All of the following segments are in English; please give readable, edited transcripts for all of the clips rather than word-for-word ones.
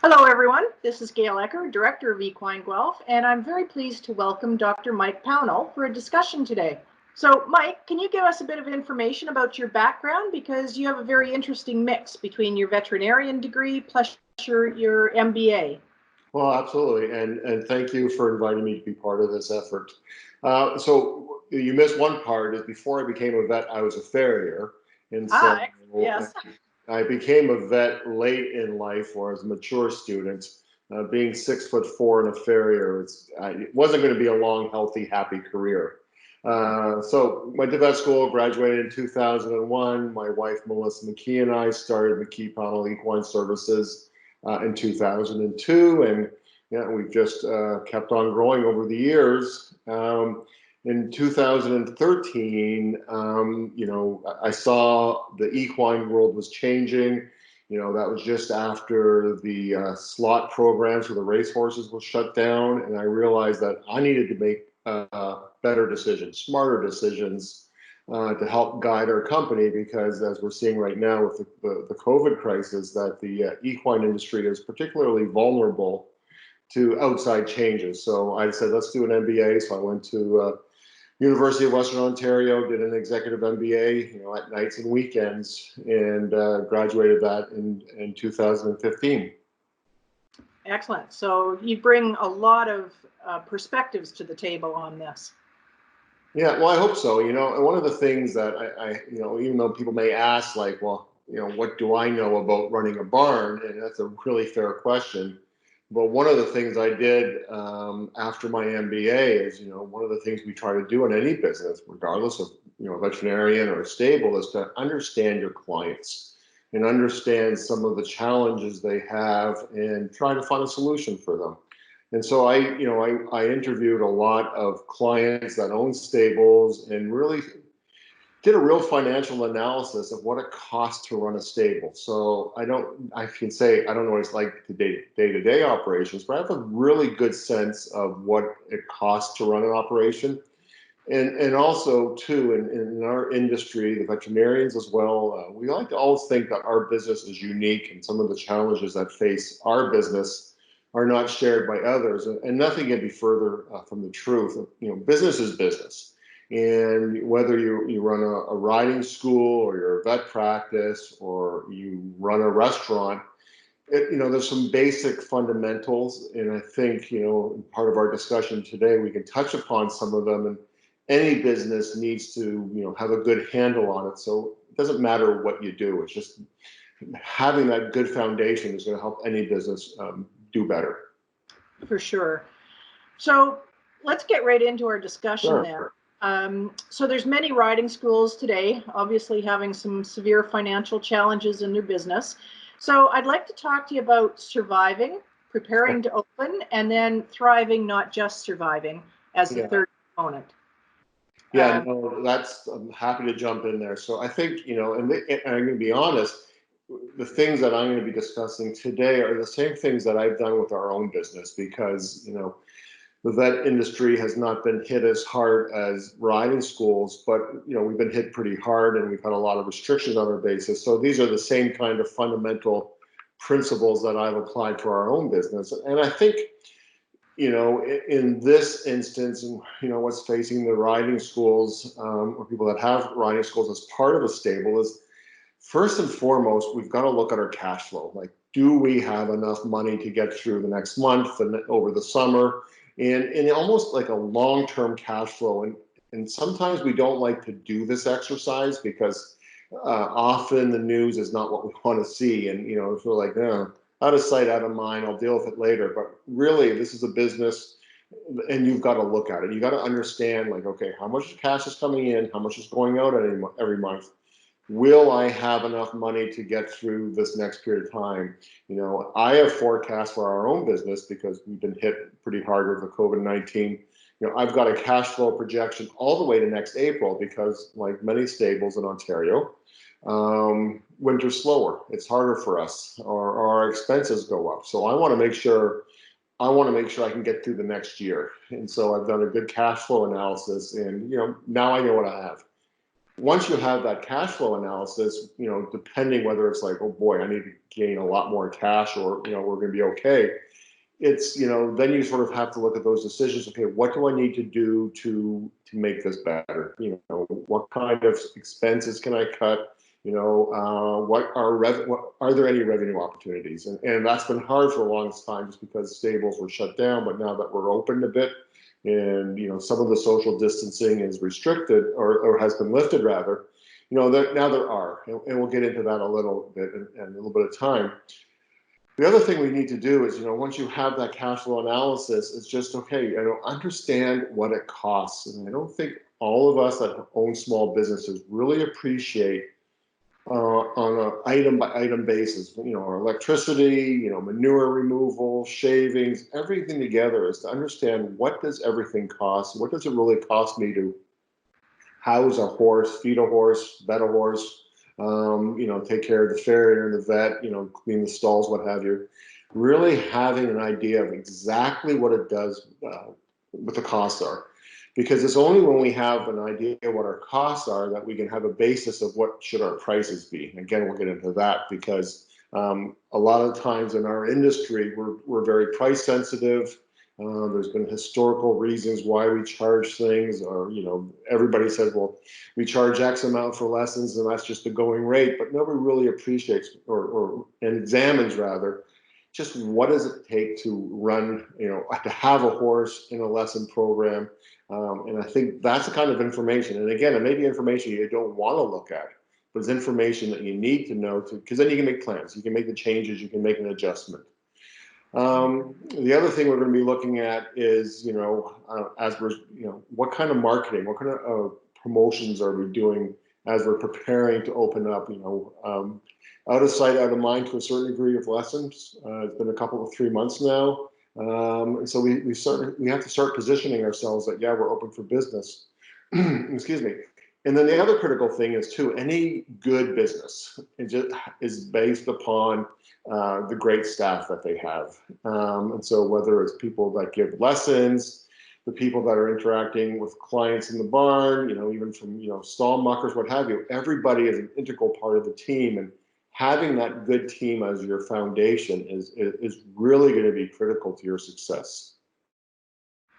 Hello, everyone. This is Gail Ecker, Director of Equine Guelph, and I'm very pleased to welcome Dr. Mike Pownall for a discussion today. So, Mike, can you give us a bit of information about your background? Because you have a very interesting mix between your veterinarian degree plus your MBA. Well, absolutely, and thank you for inviting me to be part of this effort. So you missed one part, is before I became a vet, I was a farrier. And so yes. I became a vet late in life, or as a mature student. Being 6'4" and a farrier, it wasn't going to be a long, healthy, happy career. So went to vet school, graduated in 2001. My wife, Melissa McKee, and I started Mike Pownall Equine Services in 2002, and yeah, we've just kept on growing over the years. In 2013, I saw the equine world was changing. That was just after the slot programs for the racehorses was shut down, and I realized that I needed to make better decisions, smarter decisions to help guide our company, because as we're seeing right now with the COVID crisis, that the equine industry is particularly vulnerable to outside changes. So I said, let's do an MBA. So I went to University of Western Ontario, did an executive MBA, at nights and weekends, and graduated that in 2015. Excellent. So you bring a lot of perspectives to the table on this. Yeah, well, I hope so. One of the things that I even though people may ask, like, well, what do I know about running a barn? And that's a really fair question. But one of the things I did after my MBA is, one of the things we try to do in any business, regardless of, veterinarian or a stable, is to understand your clients and understand some of the challenges they have and try to find a solution for them. And so I interviewed a lot of clients that own stables and really did a real financial analysis of what it costs to run a stable. So I can say I don't know what it's like the day-to-day operations, but I have a really good sense of what it costs to run an operation. And also too, in our industry, the veterinarians as well, we like to always think that our business is unique, and some of the challenges that face our business are not shared by others. And nothing can be further from the truth. Business is business. And whether you run a riding school, or you're a vet practice, or you run a restaurant, there's some basic fundamentals. And I think, part of our discussion today, we can touch upon some of them. And any business needs to, have a good handle on it. So it doesn't matter what you do. It's just having that good foundation is going to help any business do better. For sure. So let's get right into our discussion Sure. there. So there's many riding schools today, obviously having some severe financial challenges in their business. So I'd like to talk to you about surviving, preparing to open, and then thriving, not just surviving, as the third component. Yeah, no, I'm happy to jump in there. So I think, and I'm going to be honest, the things that I'm going to be discussing today are the same things that I've done with our own business, because, the vet industry has not been hit as hard as riding schools, but we've been hit pretty hard, and we've had a lot of restrictions on our basis. So these are the same kind of fundamental principles that I've applied to our own business. And I think, in this instance, what's facing the riding schools, or people that have riding schools as part of a stable, is first and foremost, we've got to look at our cash flow. Like, do we have enough money to get through the next month and over the summer? And almost like a long-term cash flow. And sometimes we don't like to do this exercise, because often the news is not what we want to see. And, if we're like, out of sight, out of mind, I'll deal with it later. But really, this is a business, and you've got to look at it. You got to understand, like, okay, how much cash is coming in? How much is going out every month? Will I have enough money to get through this next period of time? I have forecasts for our own business, because we've been hit pretty hard with the COVID-19. I've got a cash flow projection all the way to next April, because like many stables in Ontario, winter's slower. It's harder for us, or our expenses go up. So I want to make sure I can get through the next year. And so I've done a good cash flow analysis, and now I know what I have. once you have that cash flow analysis, depending whether it's like, oh boy, I need to gain a lot more cash, or, we're going to be okay. It's, then you sort of have to look at those decisions. Okay, what do I need to do to make this better? What kind of expenses can I cut? What are there any revenue opportunities? And that's been hard for the longest time, just because stables were shut down. But now that we're open a bit, and some of the social distancing is restricted, or has been lifted rather, now there are, and we'll get into that a little bit in a little bit of time. The other thing we need to do is, once you have that cash flow analysis, it's just, okay, understand what it costs. And I don't think all of us that own small businesses really appreciate, on an item by item basis, our electricity, manure removal, shavings, everything together, is to understand, what does everything cost? What does it really cost me to house a horse, feed a horse, vet a horse, take care of the farrier and the vet, clean the stalls, what have you. Really having an idea of exactly what it does, what the costs are. Because it's only when we have an idea what our costs are that we can have a basis of what should our prices be. And again, we'll get into that, because a lot of times in our industry, we're very price sensitive. There's been historical reasons why we charge things, or, everybody says, well, we charge X amount for lessons and that's just the going rate, but nobody really appreciates, and examines rather, just what does it take to run, to have a horse in a lesson program. And I think that's the kind of information. And again, it may be information you don't want to look at, but it's information that you need to know, because then you can make plans, you can make the changes, you can make an adjustment. The other thing we're going to be looking at is, as we're, what kind of marketing, what kind of promotions are we doing as we're preparing to open up, out of sight, out of mind to a certain degree of lessons. It's been a couple of 3 months now. And so we have to start positioning ourselves that, yeah, we're open for business. Excuse me. And then the other critical thing is, too, any good business is based upon the great staff that they have. And so whether it's people that give lessons, the people that are interacting with clients in the barn, even from, stall muckers, what have you, everybody is an integral part of the team. And having that good team as your foundation is really going to be critical to your success.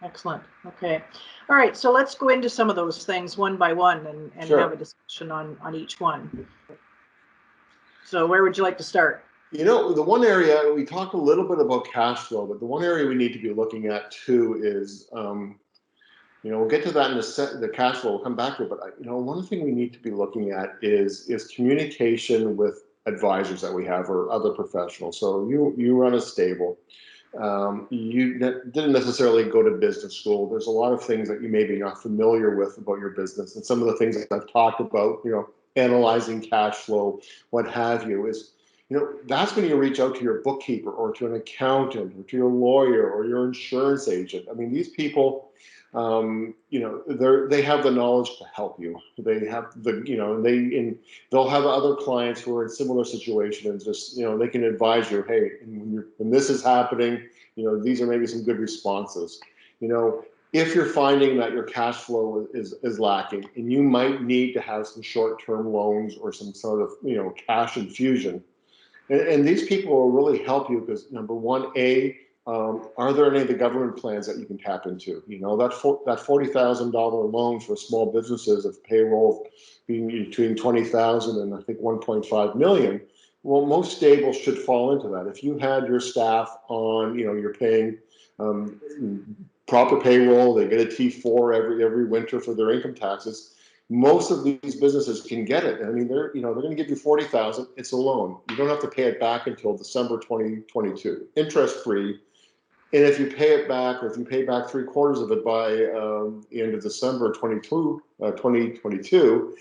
Excellent. Okay. All right. So let's go into some of those things one by one, and Sure. have a discussion on each one. So where would you like to start? The one area, we talked a little bit about cash flow, but the one area we need to be looking at too is, we'll get to that in the cash flow, we'll come back to it, but one thing we need to be looking at is communication with advisors that we have, or other professionals. So you run a stable. You didn't necessarily go to business school. There's a lot of things that you may be not familiar with about your business. And some of the things that I've talked about, analyzing cash flow, what have you, is, that's when you reach out to your bookkeeper, or to an accountant, or to your lawyer, or your insurance agent. I mean, these people, they have the knowledge to help you. They have they'll have other clients who are in similar situations. Just, they can advise you, hey, when this is happening, these are maybe some good responses. If you're finding that your cash flow is lacking, and you might need to have some short-term loans, or some sort of, cash infusion. And these people will really help you, because number one, are there any of the government plans that you can tap into? That $40,000 loan for small businesses, of payroll being between 20,000 and I think 1.5 million. Well, most stables should fall into that. If you had your staff on, you're paying proper payroll, they get a T4 every winter for their income taxes. Most of these businesses can get it. I mean, they're going to give you 40,000. It's a loan. You don't have to pay it back until December 2022, interest free. And if you pay it back, or if you pay back 3/4 of it by the end of December 2022,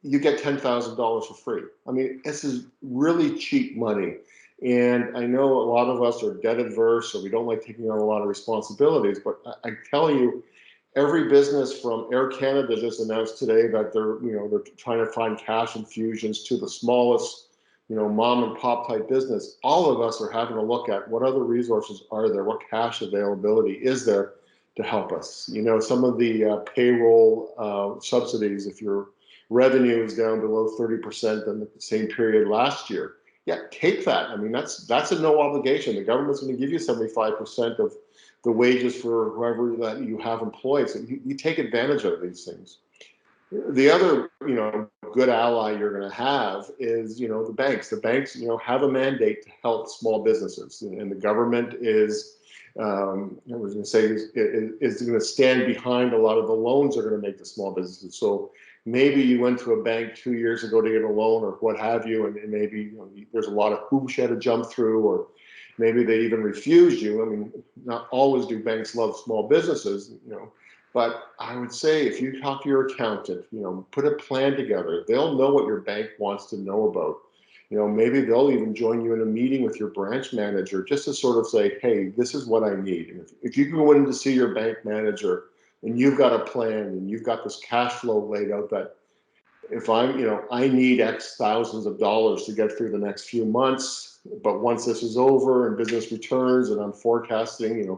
you get $10,000 for free. I mean, this is really cheap money. And I know a lot of us are debt adverse, so we don't like taking on a lot of responsibilities. But I tell you, every business, from Air Canada just announced today that they're trying to find cash infusions to the smallest, mom and pop type business. All of us are having to look at what other resources are there, what cash availability is there to help us. Some of the payroll subsidies, if you're revenue is down below 30% than the same period last year. Yeah, take that. I mean, that's a no obligation. The government's going to give you 75% of the wages for whoever that you have employed. So you take advantage of these things. The other, good ally you're going to have is, the banks. The banks, have a mandate to help small businesses, and the government is, I was going to say, is going to stand behind a lot of the loans they're going to make to small businesses. So maybe you went to a bank 2 years ago to get a loan or what have you, and maybe there's a lot of hoops you had to jump through, or maybe they even refused you. I mean, not always do banks love small businesses, but I would say if you talk to your accountant, put a plan together, they'll know what your bank wants to know about. Maybe they'll even join you in a meeting with your branch manager just to sort of say, hey, this is what I need. And if you can go in to see your bank manager and you've got a plan and you've got this cash flow laid out that if I need X thousands of dollars to get through the next few months, but once this is over and business returns and I'm forecasting,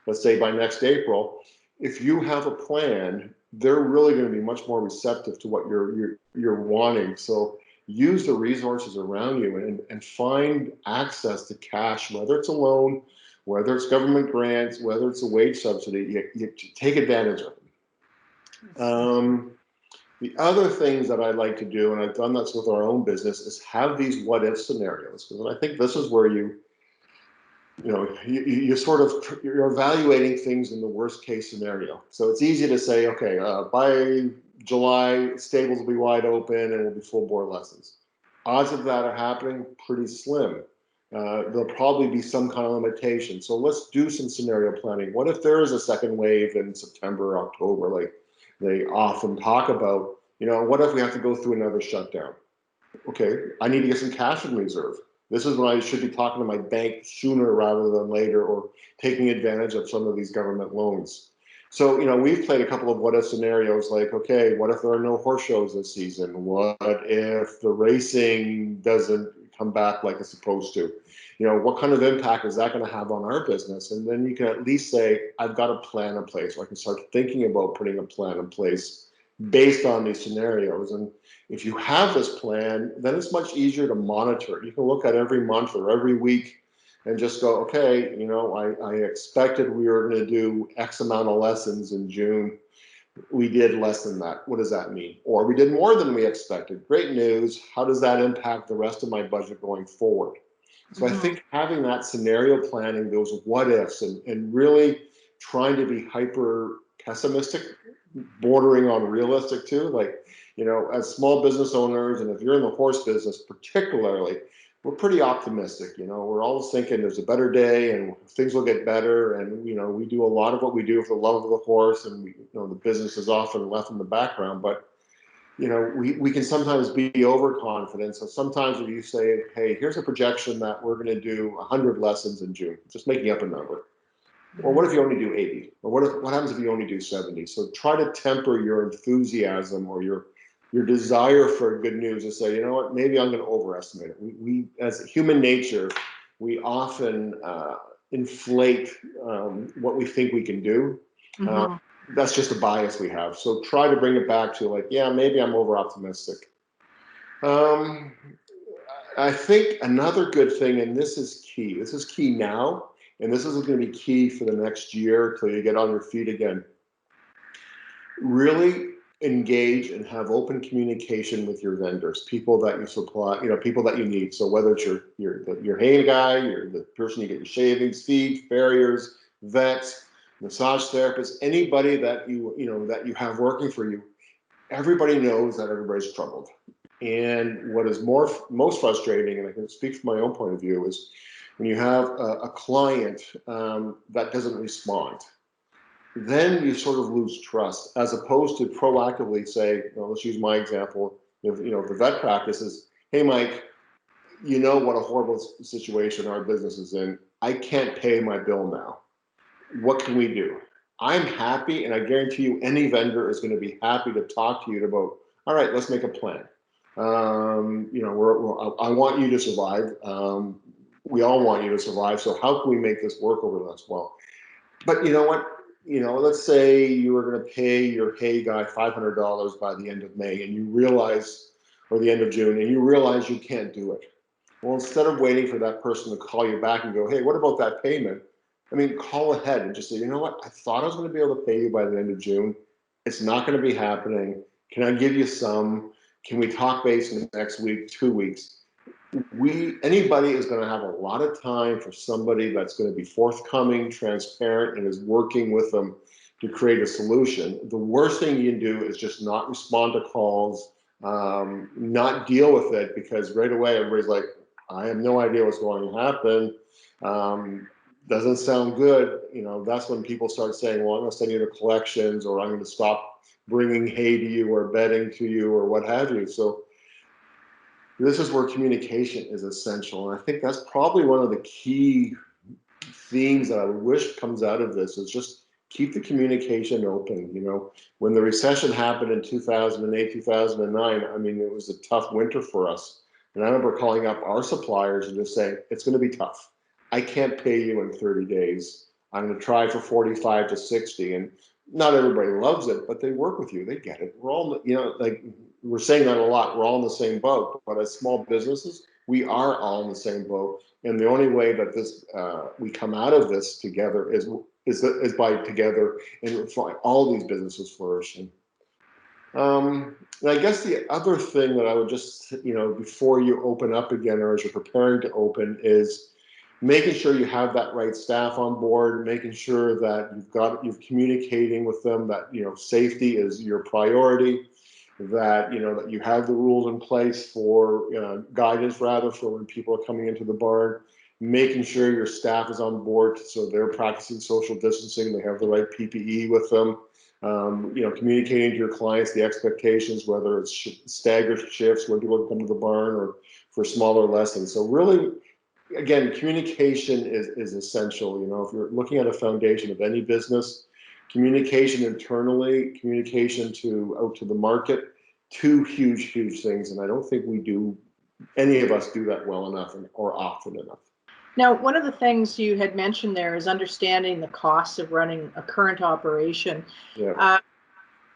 let's say by next April, if you have a plan, they're really going to be much more receptive to what you're wanting. So use the resources around you and find access to cash, whether it's a loan, whether it's government grants, whether it's a wage subsidy, you take advantage of them. The other things that I like to do, and I've done this with our own business, is have these what if scenarios. Because I think this is where you're evaluating things in the worst case scenario. So it's easy to say, okay, by July, stables will be wide open and it'll be full bore lessons. Odds of that are happening pretty slim. There'll probably be some kind of limitation. So let's do some scenario planning. What if there is a second wave in September, October, like they often talk about? What if we have to go through another shutdown? Okay, I need to get some cash in reserve. This is when I should be talking to my bank sooner rather than later, or taking advantage of some of these government loans. So, we've played a couple of what if scenarios, like, okay, what if there are no horse shows this season? What if the racing doesn't come back like it's supposed to? What kind of impact is that going to have on our business? And then you can at least say, I've got a plan in place, or I can start thinking about putting a plan in place based on these scenarios. And if you have this plan, then it's much easier to monitor it. You can look at every month or every week and just go, okay, I expected we were going to do X amount of lessons in June. We did less than that. What does that mean? Or we did more than we expected. Great news. How does that impact the rest of my budget going forward? So I think having that scenario planning, those what ifs, and really trying to be hyper pessimistic, bordering on realistic too. Like, as small business owners, and if you're in the horse business particularly, we're pretty optimistic. We're always thinking there's a better day and things will get better. And, we do a lot of what we do for the love of the horse, and the business is often left in the background. But, we can sometimes be overconfident. So sometimes if you say, hey, here's a projection that we're going to do 100 lessons in June, just making up a number. Or what if you only do 80? Or what happens if you only do 70? So try to temper your enthusiasm or your desire for good news and say, what, maybe I'm going to overestimate it. We as human nature, we often inflate what we think we can do. That's just a bias we have. So try to bring it back to like, yeah, maybe I'm over optimistic. I think another good thing, and this is key now, and this is going to be key for the next year till you get on your feet again. Really engage and have open communication with your vendors, people that you supply, people that you need. So whether it's your hay guy, you're the person you get your shavings, feed, farriers, vets, massage therapists, anybody that you have working for you, everybody knows that everybody's troubled. And what is most frustrating, and I can speak from my own point of view, is when you have a client that doesn't respond. Then you sort of lose trust, as opposed to proactively say, let's use my example. If the vet practice is, hey, Mike, what a horrible situation our business is in. I can't pay my bill now. What can we do? I'm happy, and I guarantee you any vendor is going to be happy to talk to you about, all right, let's make a plan. I want you to survive. We all want you to survive. So how can we make this work over the next while? But you know what? let's say you were going to pay your hay guy $500 by the end of May, and you realize, or the end of June, and you realize you can't do it. Well, instead of waiting for that person to call you back and go, hey, what about that payment? I mean, call ahead and just say, you know what? I thought I was going to be able to pay you by the end of June. It's not going to be happening. Can I give you some? Can we talk base in the next week, 2 weeks? Anybody is going to have a lot of time for somebody that's going to be forthcoming, transparent, and is working with them to create a solution. The worst thing you can do is just not respond to calls, not deal with it, because right away everybody's like, I have no idea what's going to happen. Doesn't sound good. That's when people start saying, well, I'm going to send you to collections, or I'm going to stop bringing hay to you or bedding to you or what have you. So this is where communication is essential. And I think that's probably one of the key themes that I wish comes out of this, is just keep the communication open. When the recession happened in 2008, 2009, I mean, it was a tough winter for us. And I remember calling up our suppliers and just saying, it's going to be tough. I can't pay you in 30 days. I'm going to try for 45 to 60. And not everybody loves it, but they work with you. They get it. We're all, like we're saying that a lot. We're all in the same boat. But as small businesses, we are all in the same boat. And the only way that this we come out of this together is by together and all these businesses flourishing. And I guess the other thing that I would just, before you open up again, or as you're preparing to open, is making sure you have that right staff on board, making sure that you're communicating with them, that, safety is your priority, that, that you have the rules in place for guidance, rather, for when people are coming into the barn, making sure your staff is on board so they're practicing social distancing, they have the right PPE with them, communicating to your clients the expectations, whether it's staggered shifts when people come to the barn or for smaller lessons. So really, again, communication is essential. If you're looking at a foundation of any business, communication internally, communication out to the market, two huge things. And I don't think any of us do that well enough or often enough. Now, one of the things you had mentioned there is understanding the costs of running a current operation. Yeah.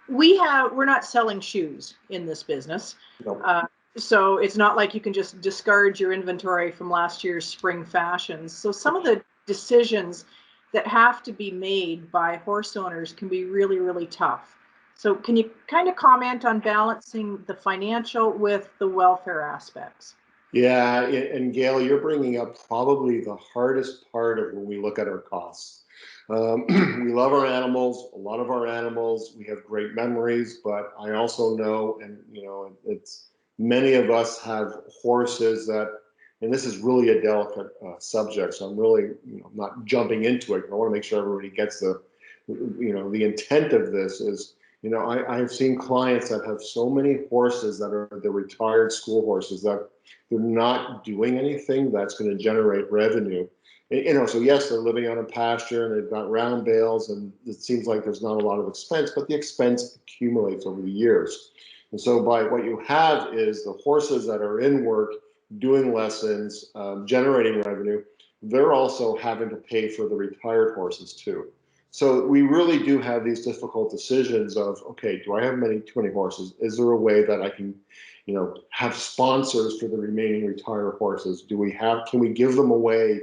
We're not selling shoes in this business. No. So it's not like you can just discard your inventory from last year's spring fashions. So some of the decisions that have to be made by horse owners can be really, really tough. So can you kind of comment on balancing the financial with the welfare aspects? Yeah, and Gail, you're bringing up probably the hardest part of when we look at our costs. We love our animals, a lot of our animals, we have great memories, but I also know, and it's many of us have horses that, and this is really a delicate subject, so I'm really not jumping into it. I want to make sure everybody gets the intent of this is, I've seen clients that have so many horses that are the retired school horses that they're not doing anything that's going to generate revenue. So yes, they're living on a pasture and they've got round bales, and it seems like there's not a lot of expense, but the expense accumulates over the years. And so by what you have is the horses that are in work, doing lessons, generating revenue, they're also having to pay for the retired horses too. So we really do have these difficult decisions of, okay, do I have too many horses? Is there a way that I can, have sponsors for the remaining retired horses? Can we give them away?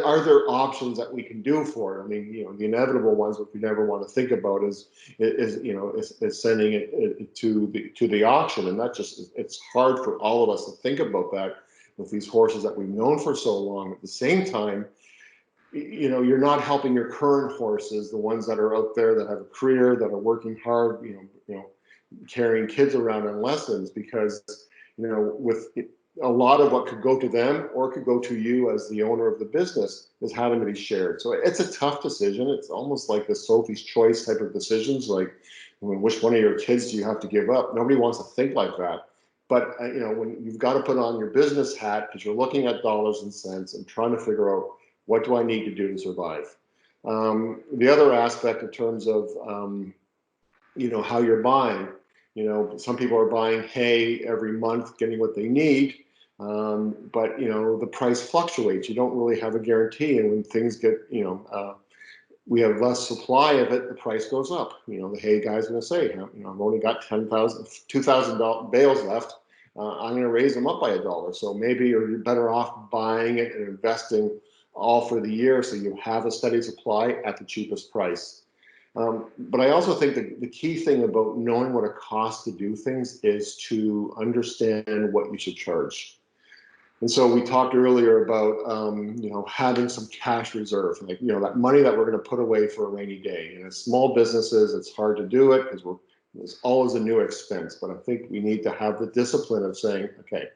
Are there options that we can do for it? I mean, the inevitable ones, which we never want to think about, is sending it to the auction, and it's hard for all of us to think about that with these horses that we've known for so long. At the same time, you're not helping your current horses, the ones that are out there that have a career, that are working hard, carrying kids around on lessons, because with a lot of what could go to them or could go to you as the owner of the business is having to be shared. So it's a tough decision. It's almost like the Sophie's Choice type of decisions, like, which one of your kids do you have to give up? Nobody wants to think like that. But when you've got to put on your business hat, because you're looking at dollars and cents and trying to figure out, what do I need to do to survive? The other aspect in terms of how you're buying, some people are buying hay every month, getting what they need, but the price fluctuates. You don't really have a guarantee, and when things get we have less supply of it, the price goes up. The hay guy's going to say, I've only got 2,000 bales left. I'm going to raise them up by $1. So maybe you're better off buying it and investing all for the year so you have a steady supply at the cheapest price. But I also think the key thing about knowing what it costs to do things is to understand what you should charge. And so we talked earlier about, having some cash reserve, like, that money that we're going to put away for a rainy day. And as small businesses, it's hard to do it because there's always a new expense. But I think we need to have the discipline of saying, okay,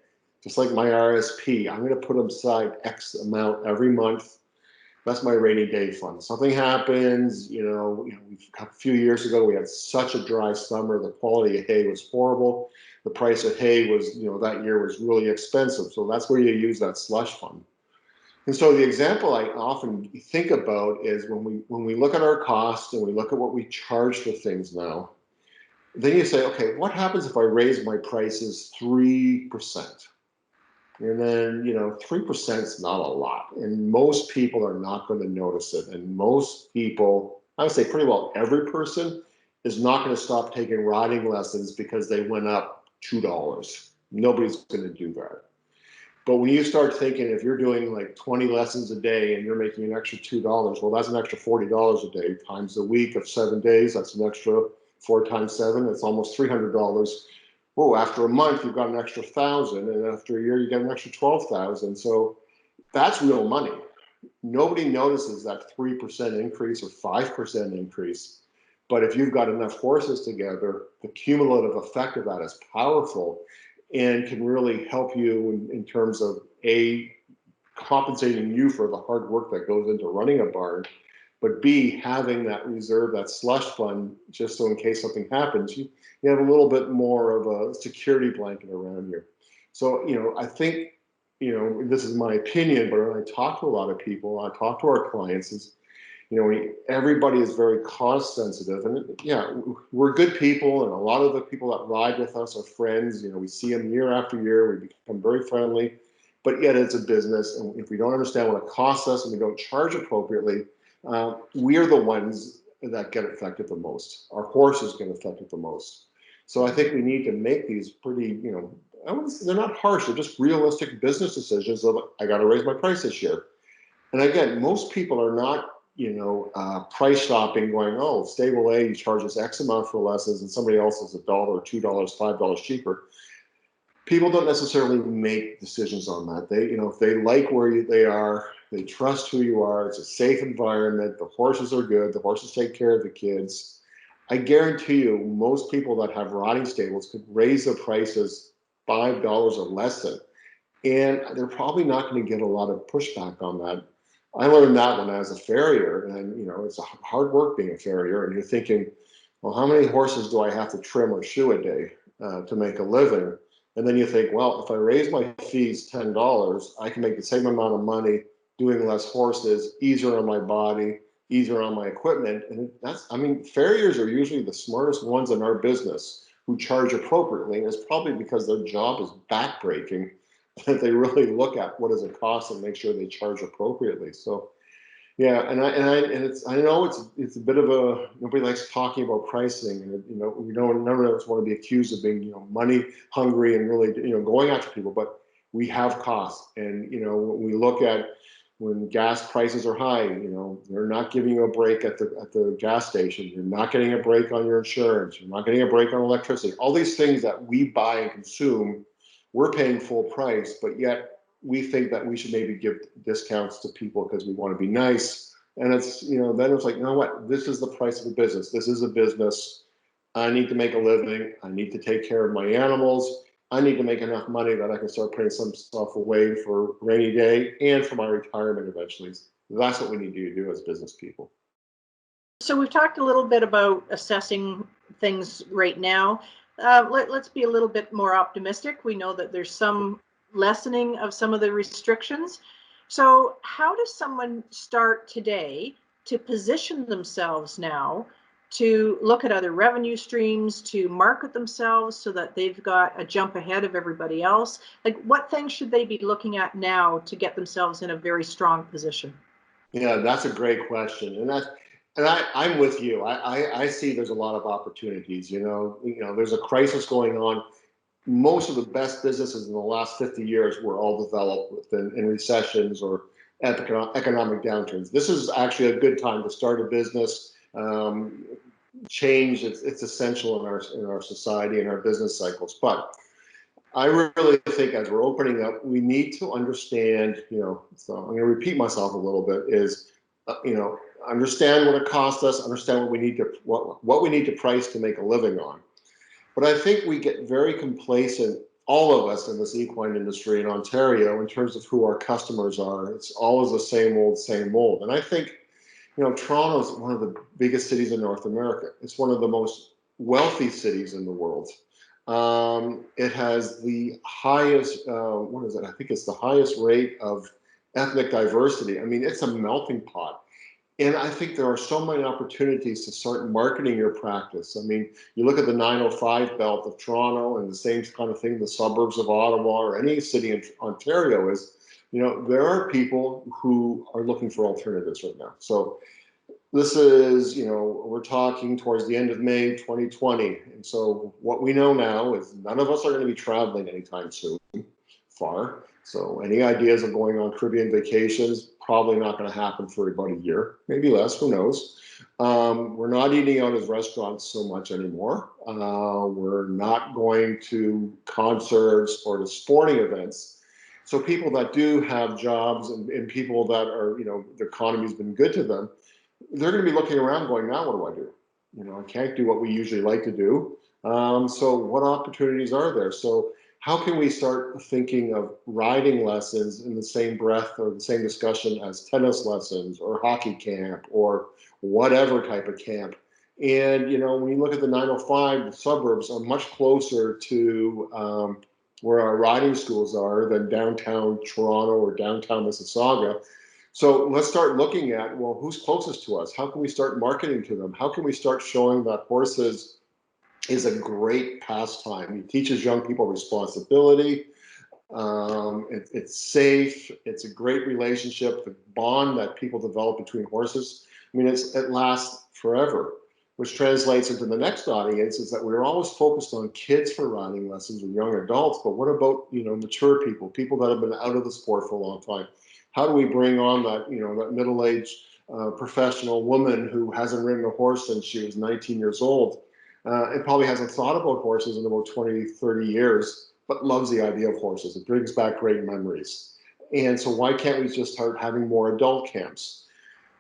just like my RSP, I'm going to put aside X amount every month. That's my rainy day fund. Something happens, a few years ago, we had such a dry summer. The quality of hay was horrible. The price of hay was, that year was really expensive. So that's where you use that slush fund. And so the example I often think about is when we look at our costs and we look at what we charge for things now, then you say, okay, what happens if I raise my prices 3%? And then, 3% is not a lot. And most people are not going to notice it. And most people, I would say pretty well every person, is not going to stop taking riding lessons because they went up $2. Nobody's going to do that. But when you start thinking, if you're doing like 20 lessons a day and you're making an extra $2, well, that's an extra $40 a day times a week of 7 days. That's an extra 4 times 7. That's almost $300. Oh, after a month, you've got an extra 1,000, and after a year, you get an extra 12,000. So that's real money. Nobody notices that 3% increase or 5% increase. But if you've got enough horses together, the cumulative effect of that is powerful and can really help you in terms of compensating you for the hard work that goes into running a barn, but B, having that reserve, that slush fund, just so in case something happens, you have a little bit more of a security blanket around you. So, I think, this is my opinion, but when I talk to a lot of people, I talk to our clients, is, everybody is very cost sensitive. And yeah, we're good people, and a lot of the people that ride with us are friends. We see them year after year, we become very friendly, but yet it's a business. And if we don't understand what it costs us and we don't charge appropriately, we are the ones that get affected the most. Our horses get affected the most. So I think we need to make these pretty, they're not harsh, they're just realistic business decisions of, I got to raise my price this year. And again, most people are not, price shopping going, oh, stable A, you charge us X amount for lessons and somebody else is $1, $2, $5 cheaper. People don't necessarily make decisions on that. They, if they like where they are, they trust who you are, it's a safe environment, the horses are good, the horses take care of the kids. I guarantee you, most people that have riding stables could raise their prices $5 a lesson, and they're probably not going to get a lot of pushback on that. I learned that when I was a farrier, and it's a hard work being a farrier, and you're thinking, well, how many horses do I have to trim or shoe a day to make a living? And then you think, well, if I raise my fees $10, I can make the same amount of money doing less horses, easier on my body, easier on my equipment. And farriers are usually the smartest ones in our business who charge appropriately. And it's probably because their job is backbreaking that they really look at what does it cost and make sure they charge appropriately. So yeah, and I know it's a bit of a, nobody likes talking about pricing, and none of us want to be accused of being money hungry and really going after people, but we have costs, and when we look at when gas prices are high, they're not giving you a break at the gas station. You're not getting a break on your insurance. You're not getting a break on electricity. All these things that we buy and consume, we're paying full price, but yet we think that we should maybe give discounts to people because we want to be nice. And it's, then it's like, you know what, this is the price of a business. This is a business. I need to make a living. I need to take care of my animals. I need to make enough money that I can start putting some stuff away for rainy day and for my retirement eventually. That's what we need to do as business people. So we've talked a little bit about assessing things right now. Let's be a little bit more optimistic. We know that there's some lessening of some of the restrictions. So how does someone start today to position themselves now to look at other revenue streams, to market themselves so that they've got a jump ahead of everybody else? Like, what things should they be looking at now to get themselves in a very strong position? Yeah, that's a great question. And And I'm with you. I see there's a lot of opportunities. There's a crisis going on. Most of the best businesses in the last 50 years were all developed in recessions or economic downturns. This is actually a good time to start a business. Change, it's essential in our society and our business cycles. But I really think as we're opening up, we need to understand, so I'm going to repeat myself a little bit, is, understand what it costs us, understand what we need to price to make a living on. But I think we get very complacent, all of us in this equine industry in Ontario, in terms of who our customers are. It's always the same old, same old. And I think, Toronto is one of the biggest cities in North America. It's one of the most wealthy cities in the world. It has the highest, what is it? I think it's the highest rate of ethnic diversity. I mean, it's a melting pot. And I think there are so many opportunities to start marketing your practice. I mean, you look at the 905 belt of Toronto and the same kind of thing, the suburbs of Ottawa or any city in Ontario is, there are people who are looking for alternatives right now. So this is, we're talking towards the end of May 2020. And so what we know now is none of us are going to be traveling anytime soon, far. So any ideas of going on Caribbean vacations, probably not going to happen for about a year, maybe less, who knows. We're not eating out at restaurants so much anymore. We're not going to concerts or to sporting events. So people that do have jobs and people that are, the economy's been good to them, they're going to be looking around going, now what do? I can't do what we usually like to do. So what opportunities are there? So how can we start thinking of riding lessons in the same breath or the same discussion as tennis lessons or hockey camp or whatever type of camp? And, when you look at the 905, the suburbs are much closer to where our riding schools are than downtown Toronto or downtown Mississauga. So let's start looking at, well, who's closest to us? How can we start marketing to them? How can we start showing that horses is a great pastime? It teaches young people responsibility. It's safe. It's a great relationship. The bond that people develop between horses, I mean, it lasts forever, which translates into the next audience is that we're always focused on kids for riding lessons or young adults. But what about, mature people that have been out of the sport for a long time? How do we bring on that, that middle-aged professional woman who hasn't ridden a horse since she was 19 years old and probably hasn't thought about horses in about 20, 30 years, but loves the idea of horses. It brings back great memories. And so why can't we just start having more adult camps?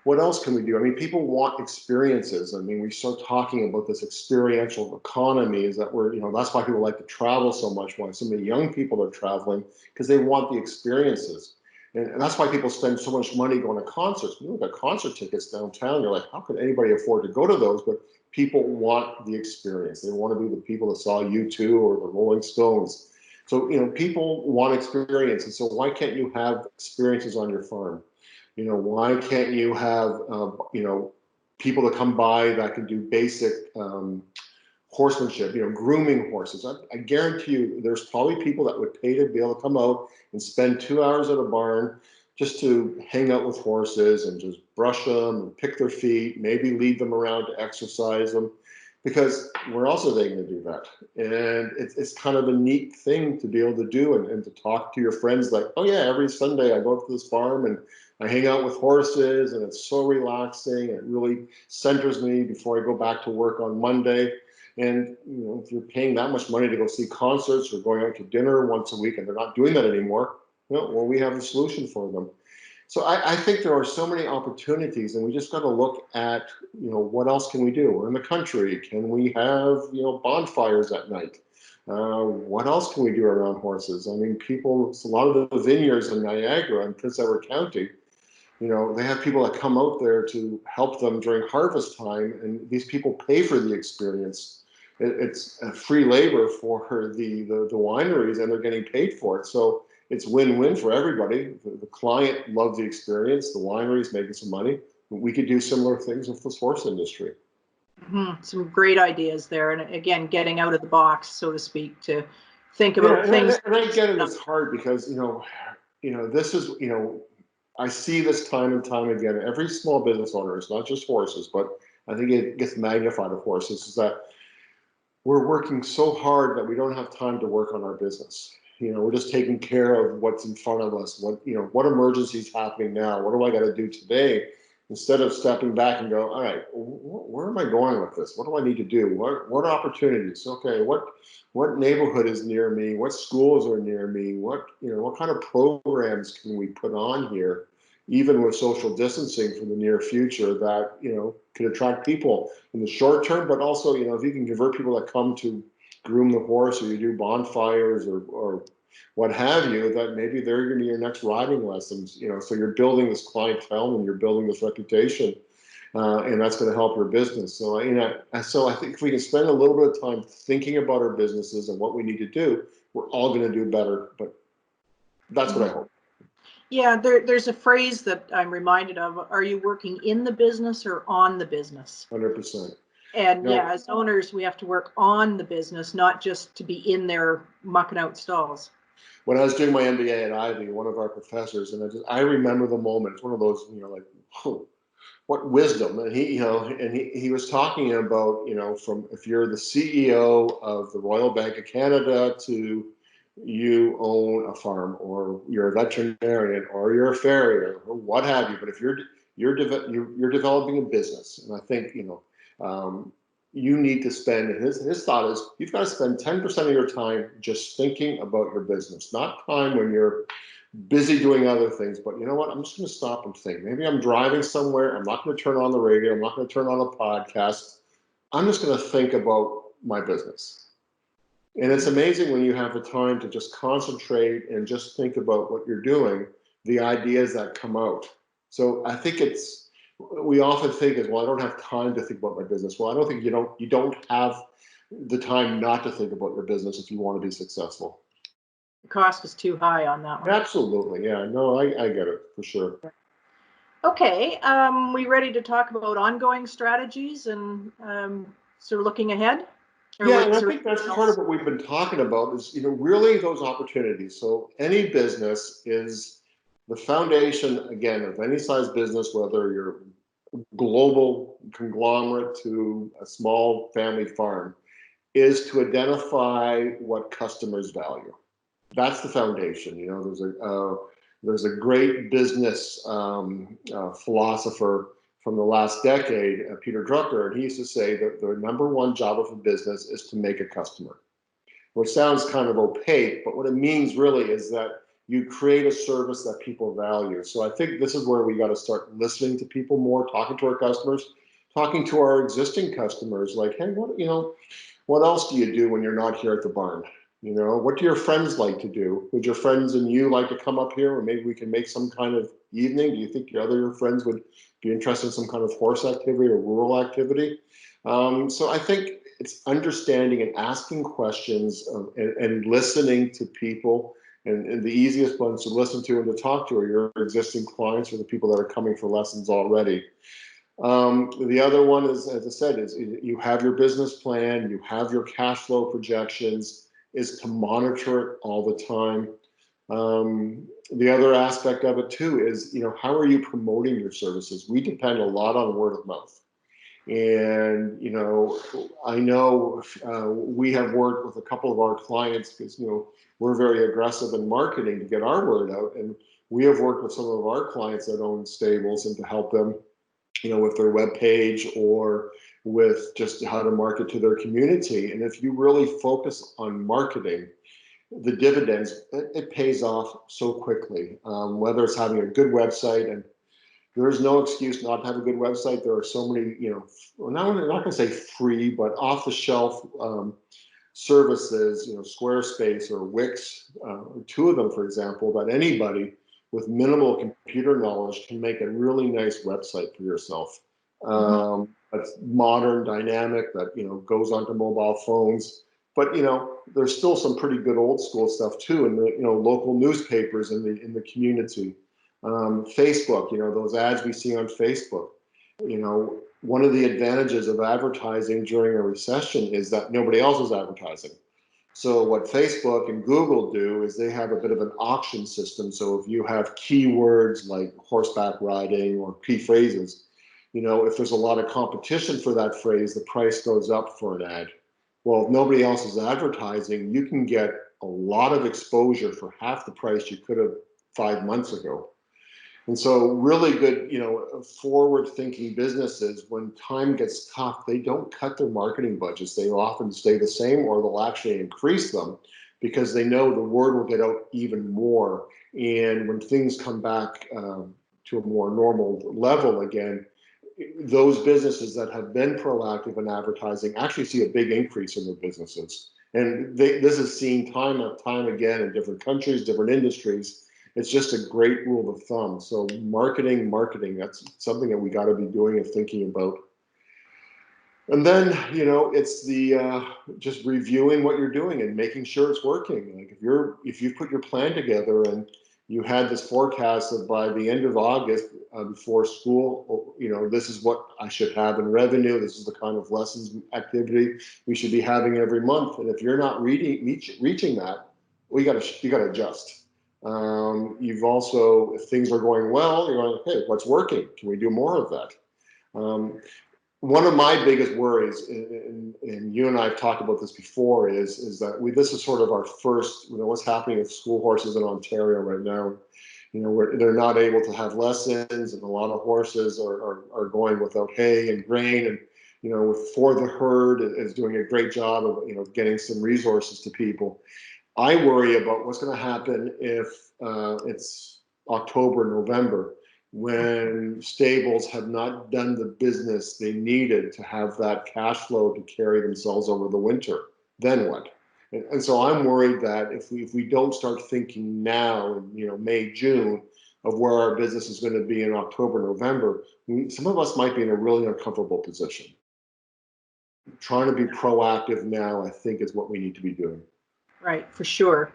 What else can we do? I mean, people want experiences. I mean, we start talking about this experiential economy is that that's why people like to travel so much, why so many young people are traveling, because they want the experiences. And that's why people spend so much money going to concerts. You look at concert tickets downtown, you're like, how could anybody afford to go to those? But people want the experience. They want to be the people that saw U2 or the Rolling Stones. So, people want experience. And so why can't you have experiences on your farm? Why can't you have, people that come by that can do basic horsemanship, grooming horses. I guarantee you there's probably people that would pay to be able to come out and spend 2 hours at a barn just to hang out with horses and just brush them and pick their feet, maybe lead them around to exercise them, because where else are they going to do that? And it's kind of a neat thing to be able to do and to talk to your friends like, oh yeah, every Sunday I go up to this farm and I hang out with horses and it's so relaxing. It really centers me before I go back to work on Monday. And if you're paying that much money to go see concerts or going out to dinner once a week and they're not doing that anymore, well, we have a solution for them. So I think there are so many opportunities, and we just got to look at, what else can we do? We're in the country. Can we have, bonfires at night? What else can we do around horses? I mean, a lot of the vineyards in Niagara and Prince Edward County, they have people that come out there to help them during harvest time, and these people pay for the experience. It's free labor for the wineries, and they're getting paid for it. So it's win-win for everybody. The client loves the experience. The winery's making some money. We could do similar things with this horse industry. Mm-hmm. Some great ideas there. And again, getting out of the box, so to speak, to think about things. And I get it. It's hard because, this is, I see this time and time again. Every small business owner, it's not just horses, but I think it gets magnified with horses, is that we're working so hard that we don't have time to work on our business. We're just taking care of what's in front of us. What emergency is happening now? What do I got to do today? Instead of stepping back and go, all right, where am I going with this? What do I need to do? What opportunities? Okay, what neighborhood is near me? What schools are near me? What kind of programs can we put on here, even with social distancing for the near future, that could attract people in the short term, but also if you can convert people that come to groom the horse, or you do bonfires or what have you, that maybe they're going to be your next riding lessons. So you're building this clientele and you're building this reputation, and that's going to help your business. So I think if we can spend a little bit of time thinking about our businesses and what we need to do, we're all going to do better. But that's what I hope. Yeah, there's a phrase that I'm reminded of. Are you working in the business or on the business? 100%. And as owners, we have to work on the business, not just to be in there mucking out stalls. When I was doing my MBA at Ivy, one of our professors, and I remember the moment. It's one of those, like, oh, what wisdom. And he was talking about, from if you're the CEO of the Royal Bank of Canada to you own a farm, or you're a veterinarian, or you're a farrier, or what have you. But if you're developing a business, and I think you need to spend. His thought is you've got to spend 10% of your time just thinking about your business, not time when you're busy doing other things. But you know what? I'm just going to stop and think. Maybe I'm driving somewhere. I'm not going to turn on the radio. I'm not going to turn on a podcast. I'm just going to think about my business. And it's amazing when you have the time to just concentrate and just think about what you're doing, the ideas that come out. So I think we often think as, well, I don't have time to think about my business. Well, I don't think you don't have the time not to think about your business if you want to be successful. The cost is too high on that one. Absolutely. Yeah, no, I get it for sure. Okay. We ready to talk about ongoing strategies and sort of looking ahead? Yeah, and I think that's part of what we've been talking about is, really those opportunities. So any business is the foundation, again, of any size business, whether you're a global conglomerate to a small family farm, is to identify what customers value. That's the foundation. There's a great business philosopher from the last decade, Peter Drucker, and he used to say that the number one job of a business is to make a customer, which sounds kind of opaque, but what it means really is that you create a service that people value. So I think this is where we got to start listening to people more, talking to our customers, talking to our existing customers, like, hey, what else do you do when you're not here at the barn? What do your friends like to do? Would your friends and you like to come up here, or maybe we can make some kind of evening? Do you think your friends would be interested in some kind of horse activity or rural activity? So I think it's understanding and asking questions and listening to people. And the easiest ones to listen to and to talk to are your existing clients or the people that are coming for lessons already. The other one is, as I said, is you have your business plan, you have your cash flow projections, is to monitor it all the time. The other aspect of it too is, how are you promoting your services? We depend a lot on word of mouth. And, I know we have worked with a couple of our clients because, we're very aggressive in marketing to get our word out. And we have worked with some of our clients that own stables and to help them, with their webpage or with just how to market to their community. And if you really focus on marketing, the dividends, it pays off so quickly, whether it's having a good website. And there is no excuse not to have a good website. There are so many, I'm not going to say free, but off the shelf services, Squarespace or Wix, two of them, for example, that anybody with minimal computer knowledge can make a really nice website for yourself. That's modern, dynamic, that goes onto mobile phones. But there's still some pretty good old school stuff too in the local newspapers in the community. Facebook, those ads we see on Facebook. One of the advantages of advertising during a recession is that nobody else is advertising. So what Facebook and Google do is they have a bit of an auction system. So if you have keywords like horseback riding or key phrases, if there's a lot of competition for that phrase, the price goes up for an ad. Well, if nobody else is advertising, you can get a lot of exposure for half the price you could have 5 months ago. And so really good, forward-thinking businesses, when time gets tough, they don't cut their marketing budgets. They often stay the same, or they'll actually increase them, because they know the word will get out even more. And when things come back to a more normal level again, those businesses that have been proactive in advertising actually see a big increase in their businesses. And this is seen time and time again in different countries, different industries. It's just a great rule of thumb. So marketing, that's something that we got to be doing and thinking about. And then, it's the just reviewing what you're doing and making sure it's working. Like if you put your plan together and you had this forecast of by the end of August, before school, this is what I should have in revenue. This is the kind of lessons activity we should be having every month. And if you're not reaching that, you got to adjust. You've also, if things are going well, you're going, hey, what's working? Can we do more of that? One of my biggest worries, and you and I have talked about this before, is that this is sort of our first, what's happening with school horses in Ontario right now. Where they're not able to have lessons, and a lot of horses are going without hay and grain. And, For the Herd is doing a great job of, getting some resources to people. I worry about what's going to happen if it's October, November, when stables have not done the business they needed to have that cash flow to carry themselves over the winter. Then what? And so I'm worried that if we don't start thinking now, May, June, of where our business is going to be in October, November, some of us might be in a really uncomfortable position. Trying to be proactive now, I think, is what we need to be doing. Right, for sure.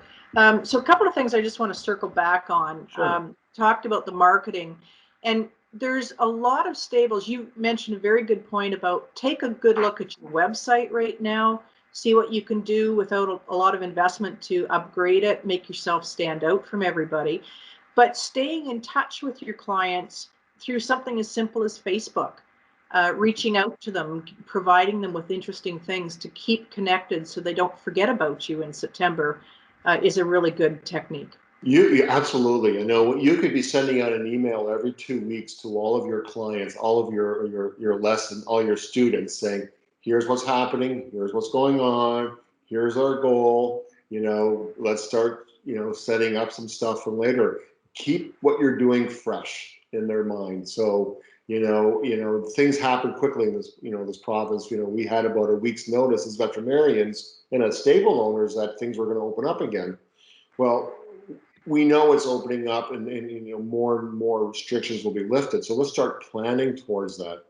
So a couple of things I just want to circle back on. Sure. Talked about the marketing, and there's a lot of stables. You mentioned a very good point about take a good look at your website right now, see what you can do without a lot of investment to upgrade it, make yourself stand out from everybody. But staying in touch with your clients through something as simple as Facebook. Reaching out to them, providing them with interesting things to keep connected so they don't forget about you in September is a really good technique. You absolutely. You could be sending out an email every 2 weeks to all of your clients, all of your lesson, all your students, saying, here's what's happening, here's what's going on, here's our goal, let's start, setting up some stuff for later. Keep what you're doing fresh in their mind. So, things happen quickly in this province. We had about a week's notice as veterinarians and as stable owners that things were going to open up again. Well, we know it's opening up, and more and more restrictions will be lifted. So let's start planning towards that.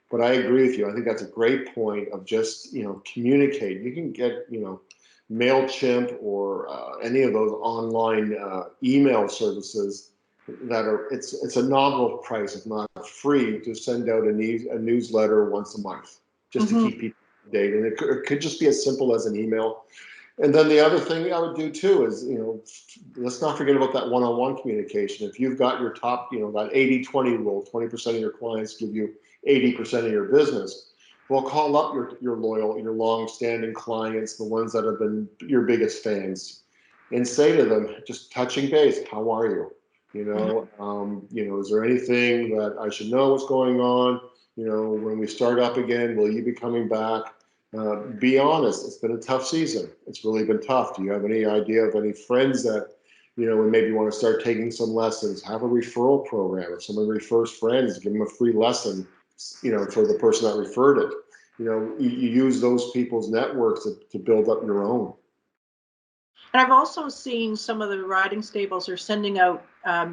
But I agree with you. I think that's a great point of just communicate. You can get MailChimp or any of those online email services that are it's a nominal price, if not free, to send out a newsletter once a month just to keep people up to date. And it could just be as simple as an email. And then the other thing I would do too is, let's not forget about that one-on-one communication. If you've got your top, that 80-20 rule, 20% of your clients give you 80% of your business. Well, call up your loyal, your long-standing clients, the ones that have been your biggest fans, and say to them, just touching base, how are you? Is there anything that I should know what's going on? When we start up again, will you be coming back? Be honest. It's been a tough season. It's really been tough. Do you have any idea of any friends that, and maybe want to start taking some lessons? Have a referral program. If someone refers friends, give them a free lesson, for the person that referred it. You use those people's networks to build up your own. And I've also seen some of the riding stables are sending out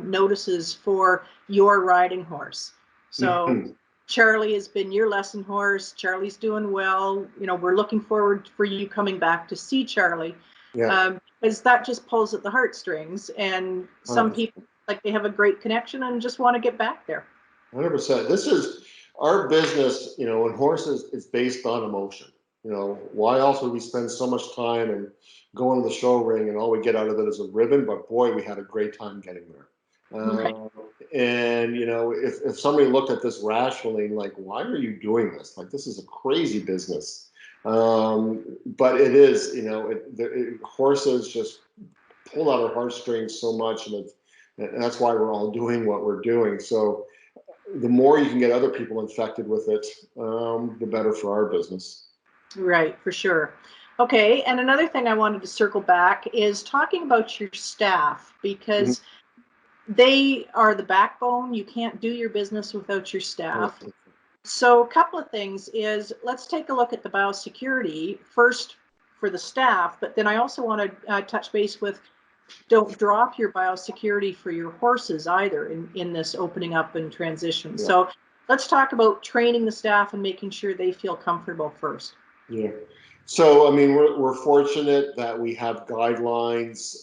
notices for your riding horse. So Charlie has been your lesson horse. Charlie's doing well. We're looking forward for you coming back to see Charlie. Yeah. Because that just pulls at the heartstrings. And some people, they have a great connection and just want to get back there. 100%. This is our business, in horses, it's based on emotion. Why else would we spend so much time and going to the show ring and all we get out of it is a ribbon? But boy, we had a great time getting there. Right. And if somebody looked at this rationally, like, why are you doing this? Like, this is a crazy business. But it is, horses just pull out our heartstrings so much, and that's why we're all doing what we're doing. So the more you can get other people infected with it, the better for our business. Right, for sure. Okay, and another thing I wanted to circle back is talking about your staff, because they are the backbone. You can't do your business without your staff. So a couple of things is, let's take a look at the biosecurity first for the staff, but then I also want to touch base with, don't drop your biosecurity for your horses either in this opening up and transition. Yeah. So let's talk about training the staff and making sure they feel comfortable first. Yeah. So, I mean, we're fortunate that we have guidelines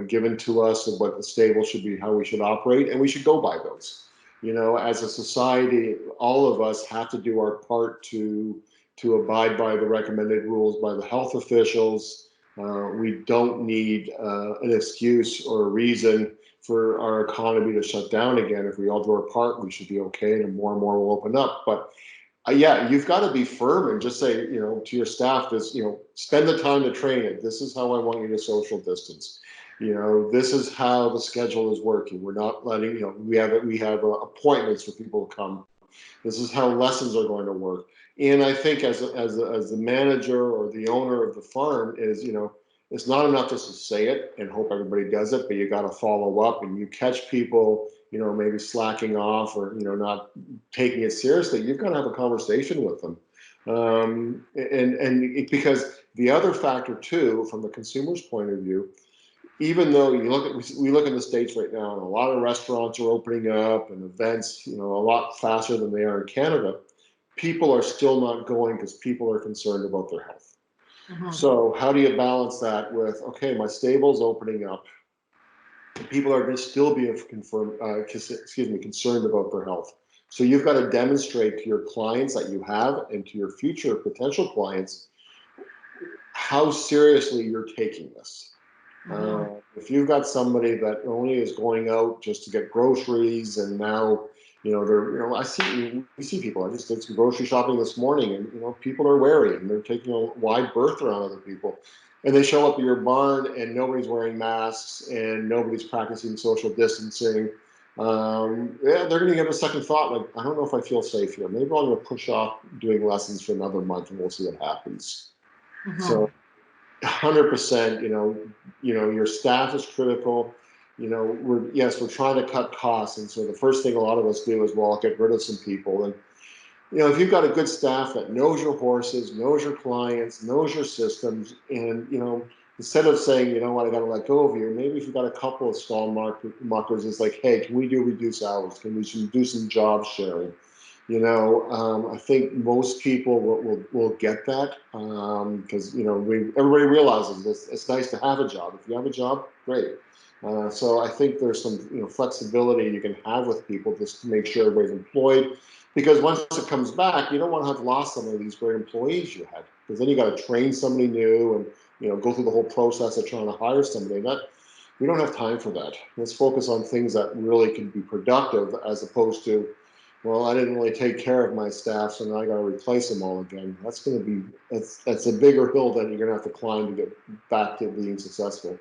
given to us of what the stable should be, how we should operate, and we should go by those. As a society, all of us have to do our part to abide by the recommended rules by the health officials. We don't need an excuse or a reason for our economy to shut down again. If we all do our part, we should be okay, and more will open up. But yeah, you've got to be firm and just say, to your staff, spend the time to train it. This is how I want you to social distance. This is how the schedule is working. We're not letting, we have appointments for people to come. This is how lessons are going to work. And I think as the manager or the owner of the farm is, it's not enough just to say it and hope everybody does it, but you got to follow up, and you catch people, maybe slacking off or, not taking it seriously. You've got to have a conversation with them. Because the other factor too, from the consumer's point of view, even though we look in the States right now, and a lot of restaurants are opening up and events, a lot faster than they are in Canada, people are still not going because people are concerned about their health. So how do you balance that with, okay, my stable's opening up, people are going to still be concerned about their health. So you've got to demonstrate to your clients that you have and to your future potential clients how seriously you're taking this. If you've got somebody that only is going out just to get groceries, and now we see people. I just did some grocery shopping this morning, and people are wary and they're taking a wide berth around other people, and they show up at your barn and nobody's wearing masks and nobody's practicing social distancing. They're going to give a second thought, like, I don't know if I feel safe here. Maybe I'm going to push off doing lessons for another month and we'll see what happens. So 100%, your staff is critical. We're trying to cut costs. And so the first thing a lot of us do is, well, I'll get rid of some people. And, if you've got a good staff that knows your horses, knows your clients, knows your systems, and, instead of saying, I got to let go of you, maybe if you've got a couple of stall markers, it's like, hey, can we do reduced hours? Can we do some job sharing? I think most people will get that, because everybody realizes this. It's nice to have a job. If you have a job, great. So I think there's some flexibility you can have with people just to make sure everybody's employed, because once it comes back, you don't want to have lost some of these great employees you had, because then you got to train somebody new and go through the whole process of trying to hire somebody. We don't have time for that. Let's focus on things that really can be productive, as opposed to, well, I didn't really take care of my staff, so now I got to replace them all again. That's a bigger hill that you're going to have to climb to get back to being successful.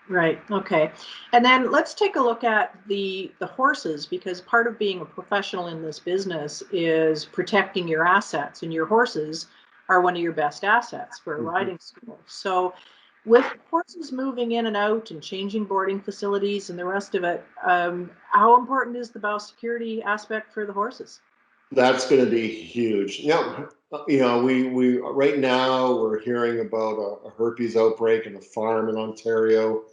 Right. Okay. And then let's take a look at the horses, because part of being a professional in this business is protecting your assets, and your horses are one of your best assets for a riding school. So with horses moving in and out and changing boarding facilities and the rest of it, how important is the biosecurity aspect for the horses? That's going to be huge. We right now we're hearing about a herpes outbreak in a farm in Ontario.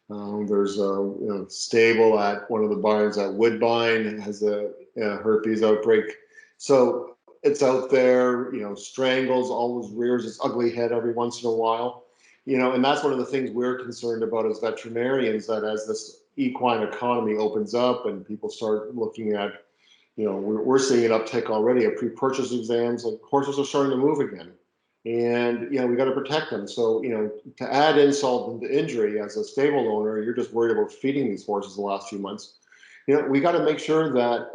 There's a stable at one of the barns at Woodbine has a herpes outbreak. So it's out there, strangles, always rears its ugly head every once in a while. And that's one of the things we're concerned about as veterinarians, that as this equine economy opens up and people start looking at, we're seeing an uptick already of pre-purchase exams. Like, horses are starting to move again. And, we got to protect them. So, to add insult to injury, as a stable owner, you're just worried about feeding these horses the last few months. We got to make sure that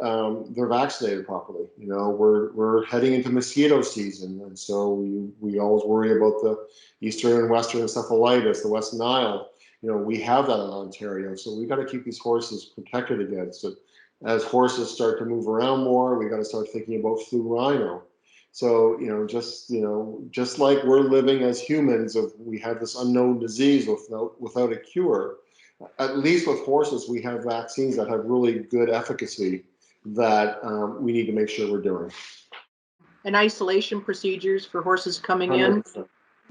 they're vaccinated properly. We're heading into mosquito season, and so we always worry about the eastern and western encephalitis, the West Nile. We have that in Ontario, so we got to keep these horses protected against it. As horses start to move around more, we got to start thinking about flu rhino. So, just like we're living as humans, if we have this unknown disease without a cure, at least with horses, we have vaccines that have really good efficacy that we need to make sure we're doing. And isolation procedures for horses coming 100%. In.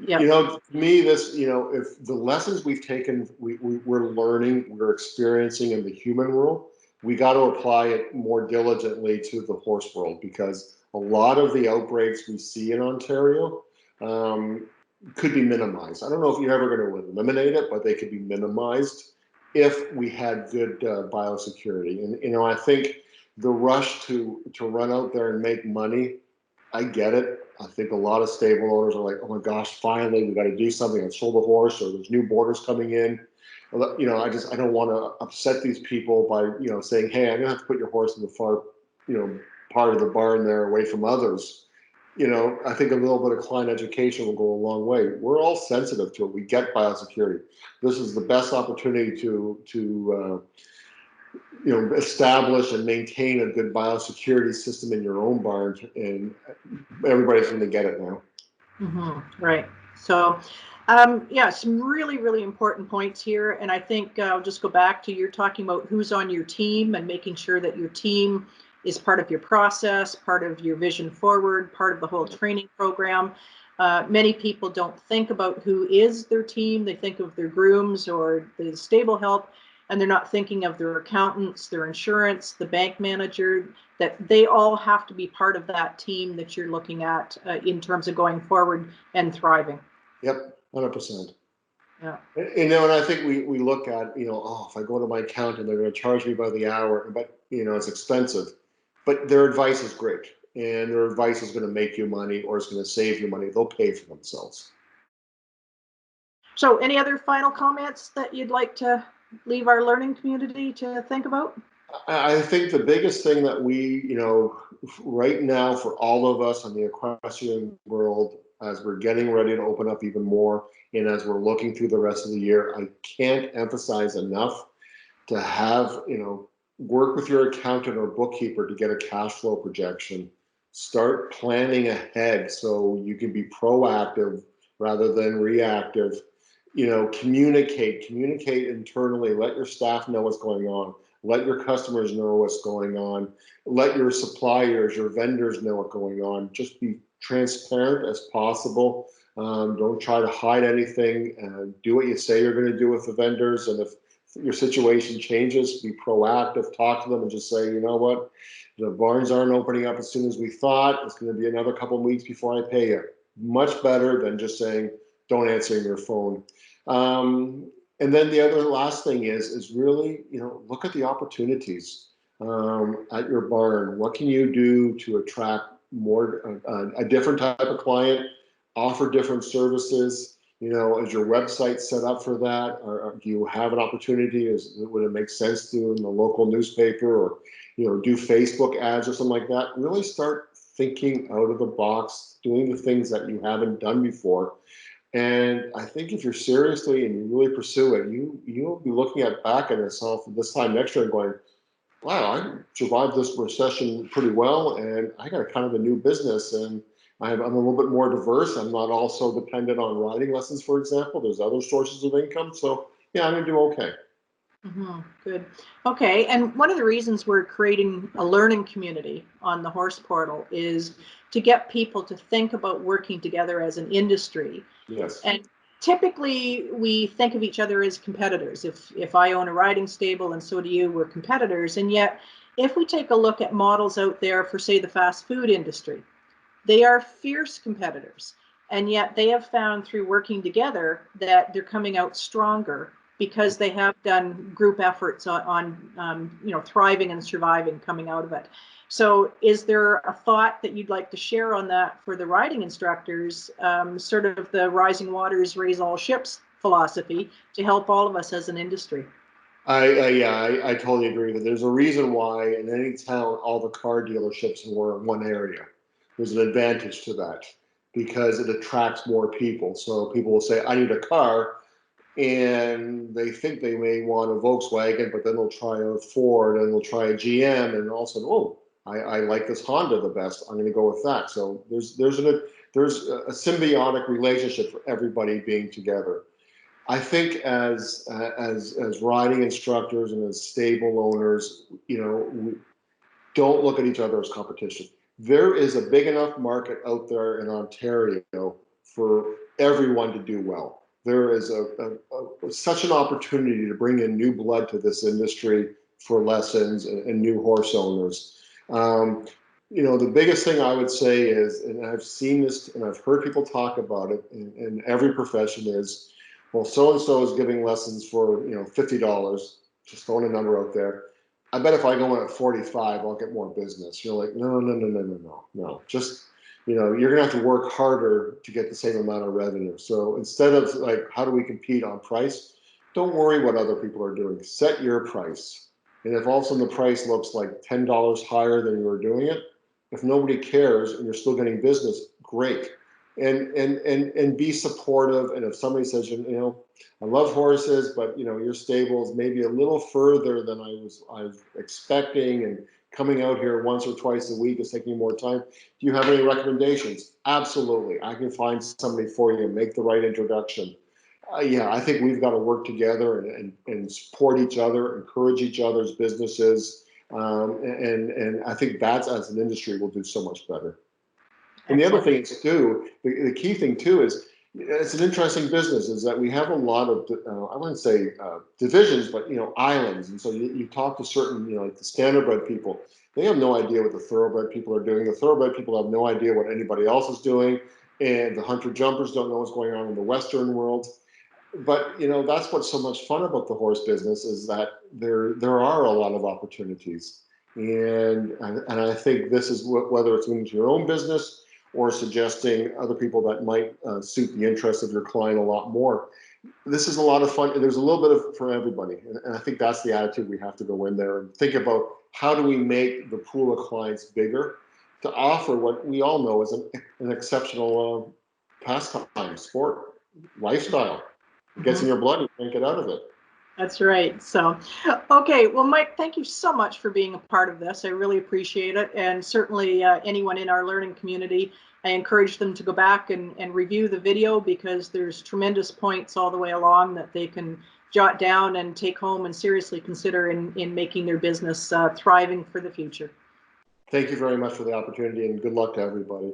Yeah. To me, if the lessons we've taken, we're learning, we're experiencing in the human world, we got to apply it more diligently to the horse world, because a lot of the outbreaks we see in Ontario could be minimized. I don't know if you're ever going to eliminate it, but they could be minimized if we had good biosecurity. And I think the rush to run out there and make money, I get it. I think a lot of stable owners are like, oh my gosh, finally we got to do something. I sold a horse, or there's new boarders coming in. I don't want to upset these people by saying, hey, I'm gonna have to put your horse in the far part of the barn there, away from others. I think a little bit of client education will go a long way. We're all sensitive to it. We get biosecurity. This is the best opportunity to establish and maintain a good biosecurity system in your own barn, and everybody's going to get it now. Mm-hmm. Right. So, some really, really important points here. And I think I'll just go back to you're talking about who's on your team and making sure that your team is part of your process, part of your vision forward, part of the whole training program. Many people don't think about who is their team. They think of their grooms or the stable help, and they're not thinking of their accountants, their insurance, the bank manager, that they all have to be part of that team that you're looking at in terms of going forward and thriving. Yep, 100%. Yeah. And I think we look at, if I go to my accountant, they're going to charge me by the hour, but, it's expensive. But their advice is great, and their advice is going to make you money, or it's going to save you money. They'll pay for themselves. So any other final comments that you'd like to leave our learning community to think about? I think the biggest thing that we, right now for all of us in the equestrian world, as we're getting ready to open up even more, and as we're looking through the rest of the year, I can't emphasize enough to have, work with your accountant or bookkeeper to get a cash flow projection. Start planning ahead so you can be proactive rather than reactive. Communicate internally. Let your staff know what's going on. Let your customers know what's going on. Let your suppliers, your vendors know what's going on. Just be transparent as possible. Don't try to hide anything. Do what you say you're going to do with the vendors. And if your situation changes, be proactive. Talk to them and just say, you know what? The barns aren't opening up as soon as we thought. It's going to be another couple of weeks before I pay you. Much better than just saying, don't answer your phone. And then the last thing is really, look at the opportunities at your barn. What can you do to attract more, a different type of client, offer different services? Is your website set up for that? Or do you have an opportunity? Would it make sense to in the local newspaper, or, do Facebook ads or something like that? Really start thinking out of the box, doing the things that you haven't done before. And I think if you're seriously and you really pursue it, you'll be looking back at yourself this time next year and going, wow, I survived this recession pretty well, and I got a kind of a new business, and I'm a little bit more diverse. I'm not also dependent on riding lessons, for example. There's other sources of income. So yeah, I'm gonna do okay. Mm-hmm. Good. Okay. And one of the reasons we're creating a learning community on the horse portal is to get people to think about working together as an industry. Yes. And typically we think of each other as competitors. If I own a riding stable and so do you, we're competitors. And yet, if we take a look at models out there for, say, the fast food industry, they are fierce competitors. And yet they have found through working together that they're coming out stronger because they have done group efforts you know, thriving and surviving coming out of it. So is there a thought that you'd like to share on that for the riding instructors, sort of the rising waters raise all ships philosophy to help all of us as an industry? I totally agree that there's a reason why in any town all the car dealerships were in one area. There's an advantage to that because it attracts more people. So people will say, I need a car, and they think they may want a Volkswagen, but then they'll try a Ford and they'll try a GM, and all of a sudden, oh, I like this Honda the best. I'm going to go with that. So there's a symbiotic relationship for everybody being together. I think as riding instructors and as stable owners, you know, we don't look at each other as competition. There is a big enough market out there in Ontario for everyone to do well. There is such an opportunity to bring in new blood to this industry for lessons and new horse owners. You know, the biggest thing I would say is, and I've seen this and I've heard people talk about it in every profession is, well, so-and-so is giving lessons for, you know, $50, just throwing a number out there. I bet if I go in at 45, I'll get more business. You're like, no. Just, you know, you're gonna have to work harder to get the same amount of revenue. So instead of like, how do we compete on price? Don't worry what other people are doing. Set your price. And if all of a sudden the price looks like $10 higher than you were doing it, if nobody cares and you're still getting business, great. And be supportive. And if somebody says, you know, I love horses, but you know, your stable is maybe a little further than I was expecting, and coming out here once or twice a week is taking more time. Do you have any recommendations? Absolutely. I can find somebody for you and make the right introduction. Yeah, I think we've got to work together and support each other, encourage each other's businesses. And I think that's, as an industry, will do so much better. And the other thing is too, the key thing too is, it's an interesting business, is that we have a lot of, I wouldn't say divisions, but, you know, islands. And so you talk to certain, you know, like the standardbred people, they have no idea what the thoroughbred people are doing. The thoroughbred people have no idea what anybody else is doing. And the hunter jumpers don't know what's going on in the Western world. But, you know, that's what's so much fun about the horse business, is that there are a lot of opportunities. And I think this is whether it's into your own business or suggesting other people that might suit the interests of your client a lot more. This is a lot of fun. There's a little bit of for everybody. And I think that's the attitude we have to go in there and think about, how do we make the pool of clients bigger to offer what we all know is an exceptional pastime, sport, lifestyle. It gets in your blood, you can't get out of it. That's right. So, okay. Well, Mike, thank you so much for being a part of this. I really appreciate it. And certainly anyone in our learning community, I encourage them to go back and review the video, because there's tremendous points all the way along that they can jot down and take home and seriously consider in making their business thriving for the future. Thank you very much for the opportunity, and good luck to everybody.